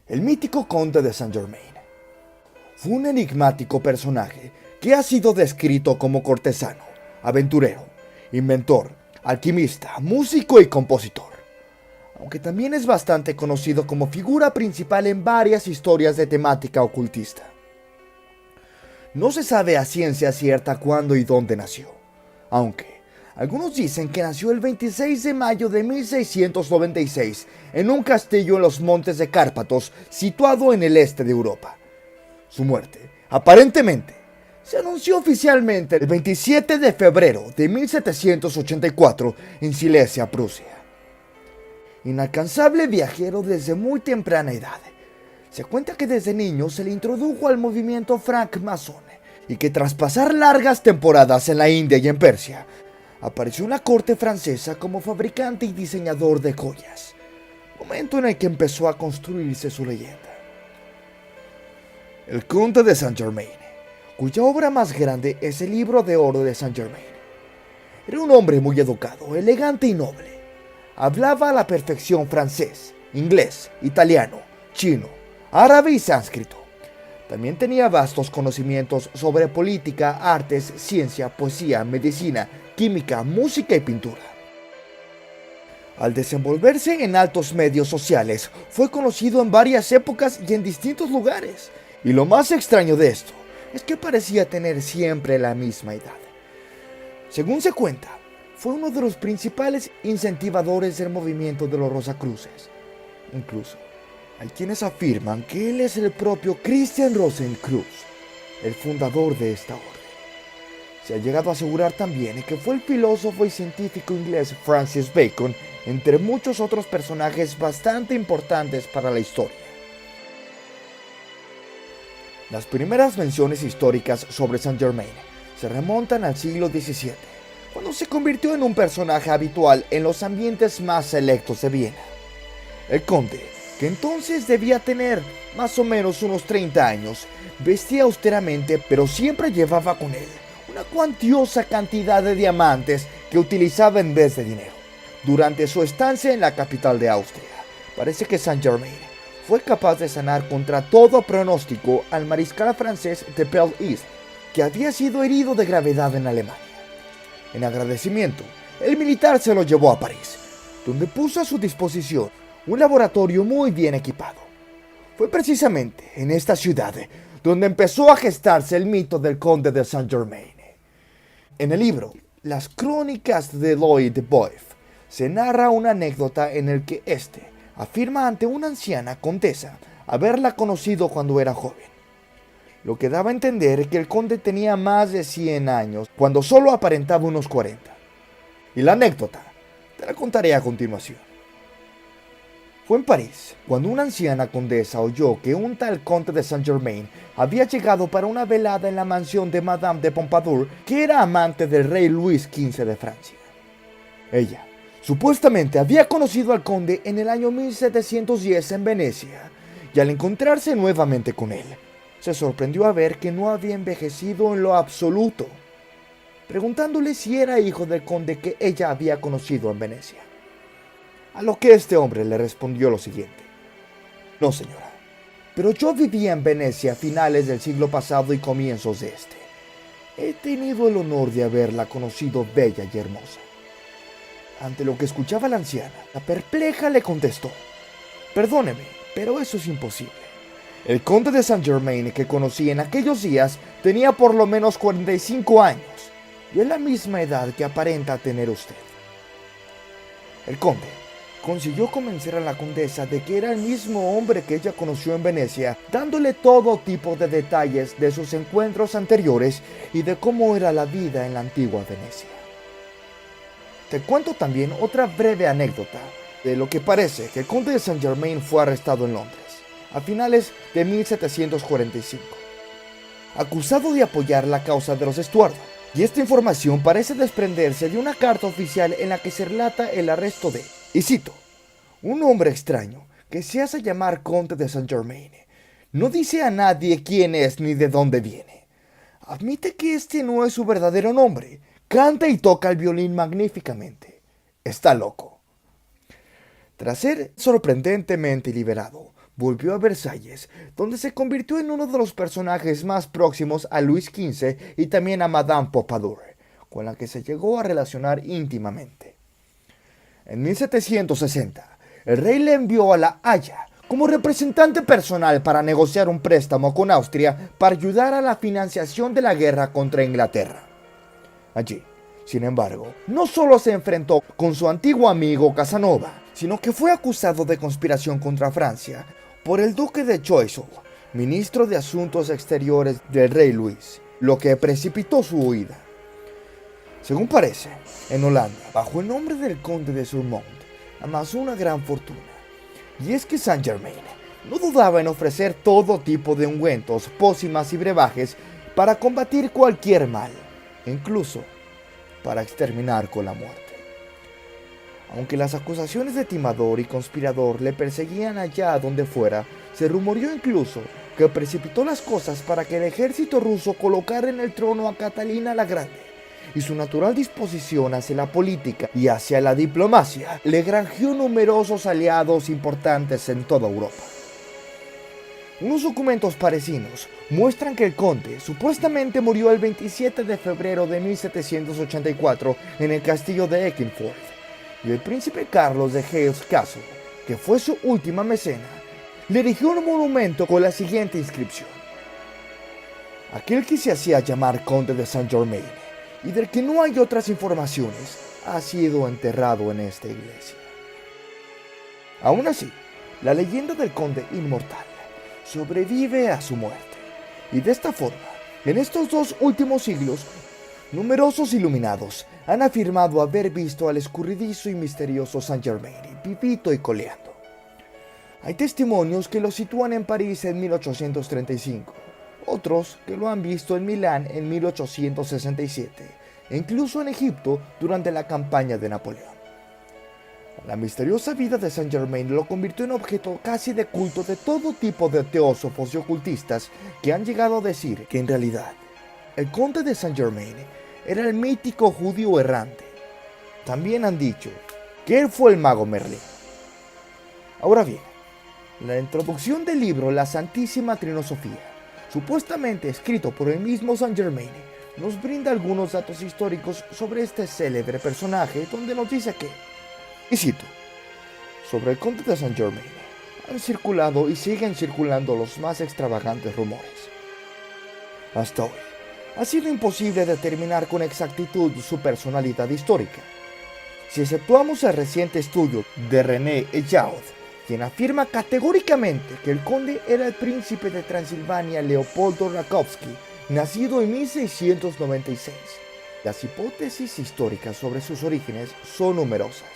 El mítico conde de Saint-Germain fue un enigmático personaje que ha sido descrito como cortesano, aventurero, inventor, alquimista, músico y compositor, aunque también es bastante conocido como figura principal en varias historias de temática ocultista. No se sabe a ciencia cierta cuándo y dónde nació, aunque algunos dicen que nació el 26 de mayo de 1696 en un castillo en los montes de Cárpatos situado en el este de Europa. Su muerte, aparentemente, se anunció oficialmente el 27 de febrero de 1784 en Silesia, Prusia. Inalcanzable viajero desde muy temprana edad, se cuenta que desde niño se le introdujo al movimiento francmasón y que tras pasar largas temporadas en la India y en Persia, apareció en la corte francesa como fabricante y diseñador de joyas, momento en el que empezó a construirse su leyenda. El Conde de Saint-Germain, cuya obra más grande es el Libro de Oro de Saint-Germain, era un hombre muy educado, elegante y noble. Hablaba a la perfección francés, inglés, italiano, chino, árabe y sánscrito. También tenía vastos conocimientos sobre política, artes, ciencia, poesía, medicina, química, música y pintura. Al desenvolverse en altos medios sociales, fue conocido en varias épocas y en distintos lugares. Y lo más extraño de esto es que parecía tener siempre la misma edad. Según se cuenta, fue uno de los principales incentivadores del movimiento de los Rosacruces. Incluso, hay quienes afirman que él es el propio Christian Rosenkreuz, el fundador de esta orden. Se ha llegado a asegurar también que fue el filósofo y científico inglés Francis Bacon, entre muchos otros personajes bastante importantes para la historia. Las primeras menciones históricas sobre Saint-Germain se remontan al siglo XVII, cuando se convirtió en un personaje habitual en los ambientes más selectos de Viena. El conde, que entonces debía tener más o menos unos 30 años, vestía austeramente, pero siempre llevaba con él una cuantiosa cantidad de diamantes que utilizaba en vez de dinero. Durante su estancia en la capital de Austria, parece que Saint-Germain fue capaz de sanar contra todo pronóstico al mariscal francés de Belle-Isle, que había sido herido de gravedad en Alemania. En agradecimiento, el militar se lo llevó a París, donde puso a su disposición un laboratorio muy bien equipado. Fue precisamente en esta ciudad donde empezó a gestarse el mito del conde de Saint-Germain. En el libro Las Crónicas de Louis de Boeuf se narra una anécdota en el que éste afirma ante una anciana condesa haberla conocido cuando era joven, lo que daba a entender que el conde tenía más de 100 años cuando solo aparentaba unos 40. Y la anécdota te la contaré a continuación. Fue en París cuando una anciana condesa oyó que un tal conde de Saint-Germain había llegado para una velada en la mansión de Madame de Pompadour, que era amante del rey Luis XV de Francia. Ella supuestamente había conocido al conde en el año 1710 en Venecia, y al encontrarse nuevamente con él, se sorprendió a ver que no había envejecido en lo absoluto, preguntándole si era hijo del conde que ella había conocido en Venecia. A lo que este hombre le respondió lo siguiente: no, señora, pero yo vivía en Venecia a finales del siglo pasado y comienzos de este. He tenido el honor de haberla conocido bella y hermosa. Ante lo que escuchaba la anciana, la perpleja le contestó: perdóneme, pero eso es imposible. El conde de Saint-Germain que conocí en aquellos días tenía por lo menos 45 años, y es la misma edad que aparenta tener usted. El conde consiguió convencer a la condesa de que era el mismo hombre que ella conoció en Venecia, dándole todo tipo de detalles de sus encuentros anteriores y de cómo era la vida en la antigua Venecia. Te cuento también otra breve anécdota de lo que parece que el conde de Saint-Germain fue arrestado en Londres a finales de 1745, acusado de apoyar la causa de los Estuardo, y esta información parece desprenderse de una carta oficial en la que se relata el arresto de, y cito, un hombre extraño que se hace llamar conde de Saint-Germain. No dice a nadie quién es ni de dónde viene. Admite que este no es su verdadero nombre. Canta y toca el violín magníficamente. Está loco. Tras ser sorprendentemente liberado, volvió a Versalles, donde se convirtió en uno de los personajes más próximos a Luis XV y también a Madame Pompadour, con la que se llegó a relacionar íntimamente. En 1760, el rey le envió a La Haya como representante personal para negociar un préstamo con Austria para ayudar a la financiación de la guerra contra Inglaterra. Allí, sin embargo, no solo se enfrentó con su antiguo amigo Casanova, sino que fue acusado de conspiración contra Francia por el duque de Choiseul, ministro de Asuntos Exteriores del rey Luis, lo que precipitó su huida. Según parece, en Holanda, bajo el nombre del conde de Surmont, amasó una gran fortuna. Y es que Saint-Germain no dudaba en ofrecer todo tipo de ungüentos, pócimas y brebajes para combatir cualquier mal, incluso para exterminar con la muerte. Aunque las acusaciones de timador y conspirador le perseguían allá donde fuera, se rumoreó incluso que precipitó las cosas para que el ejército ruso colocara en el trono a Catalina la Grande, y su natural disposición hacia la política y hacia la diplomacia le granjeó numerosos aliados importantes en toda Europa. Unos documentos parisinos muestran que el conde supuestamente murió el 27 de febrero de 1784 en el castillo de Eckernford, y el príncipe Carlos de Hesse-Kassel, que fue su última mecena, le erigió un monumento con la siguiente inscripción: aquel que se hacía llamar conde de Saint-Germain y del que no hay otras informaciones, ha sido enterrado en esta iglesia. Aún así, la leyenda del conde inmortal sobrevive a su muerte, y de esta forma, en estos 2 últimos siglos, numerosos iluminados han afirmado haber visto al escurridizo y misterioso Saint-Germain vivito y coleando. Hay testimonios que lo sitúan en París en 1835, otros que lo han visto en Milán en 1867, e incluso en Egipto durante la campaña de Napoleón. La misteriosa vida de Saint-Germain lo convirtió en objeto casi de culto de todo tipo de teósofos y ocultistas que han llegado a decir que en realidad el conde de Saint-Germain era el mítico judío errante. También han dicho que él fue el mago Merlín. Ahora bien, la introducción del libro La Santísima Trinosofía, supuestamente escrito por el mismo Saint-Germain, nos brinda algunos datos históricos sobre este célebre personaje, donde nos dice que, y cito, sobre el conde de Saint-Germain han circulado y siguen circulando los más extravagantes rumores. Hasta hoy, ha sido imposible determinar con exactitud su personalidad histórica. Si exceptuamos el reciente estudio de René Ejaud, quien afirma categóricamente que el conde era el príncipe de Transilvania Leopoldo Rakowski, nacido en 1696. Las hipótesis históricas sobre sus orígenes son numerosas.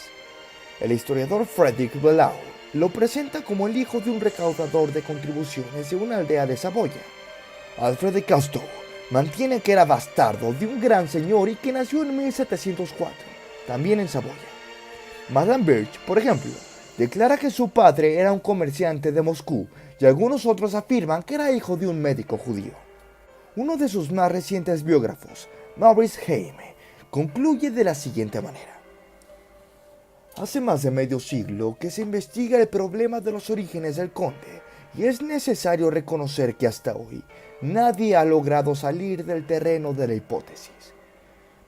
El historiador Friedrich Bellau lo presenta como el hijo de un recaudador de contribuciones de una aldea de Saboya. Alfred de Casteau mantiene que era bastardo de un gran señor y que nació en 1704, también en Saboya. Madame Birch, por ejemplo, declara que su padre era un comerciante de Moscú y algunos otros afirman que era hijo de un médico judío. Uno de sus más recientes biógrafos, Maurice Heime, concluye de la siguiente manera: hace más de medio siglo que se investiga el problema de los orígenes del conde, y es necesario reconocer que hasta hoy nadie ha logrado salir del terreno de la hipótesis.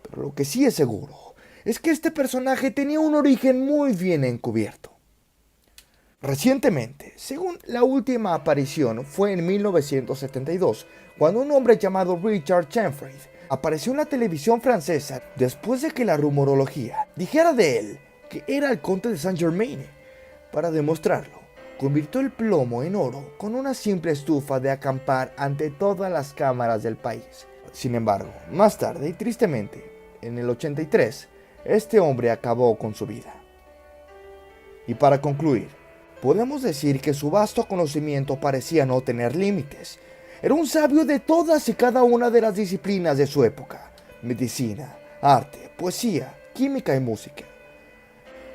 Pero lo que sí es seguro es que este personaje tenía un origen muy bien encubierto. Recientemente, según la última aparición fue en 1972, cuando un hombre llamado Richard Chanfrey apareció en la televisión francesa después de que la rumorología dijera de él que era el conde de Saint-Germain. Para demostrarlo, convirtió el plomo en oro con una simple estufa de acampar ante todas las cámaras del país. Sin embargo, más tarde y tristemente, en el 83, este hombre acabó con su vida. Y para concluir, podemos decir que su vasto conocimiento parecía no tener límites. Era un sabio de todas y cada una de las disciplinas de su época: medicina, arte, poesía, química y música.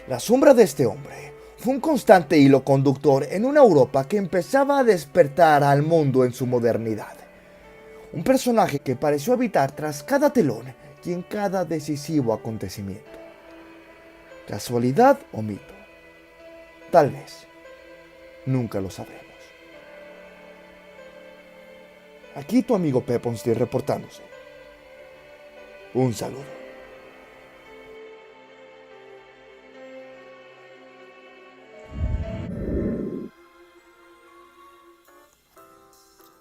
La sombra de este hombre fue un constante hilo conductor en una Europa que empezaba a despertar al mundo en su modernidad. Un personaje que pareció habitar tras cada telón y en cada decisivo acontecimiento. ¿Casualidad o mito? Tal vez. Nunca lo sabremos. Aquí tu amigo Pepponsteel reportándose. Un saludo.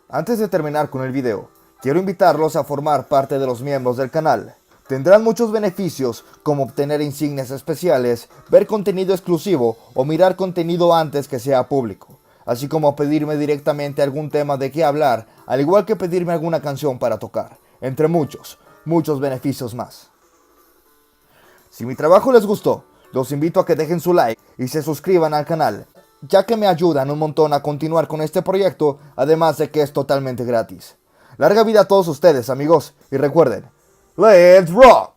Antes de terminar con el video, quiero invitarlos a formar parte de los miembros del canal. Tendrán muchos beneficios como obtener insignias especiales, ver contenido exclusivo o mirar contenido antes que sea público, así como pedirme directamente algún tema de qué hablar, al igual que pedirme alguna canción para tocar, entre muchos beneficios más. Si mi trabajo les gustó, los invito a que dejen su like y se suscriban al canal, ya que me ayudan un montón a continuar con este proyecto, además de que es totalmente gratis. Larga vida a todos ustedes, amigos, y recuerden, ¡Let's rock!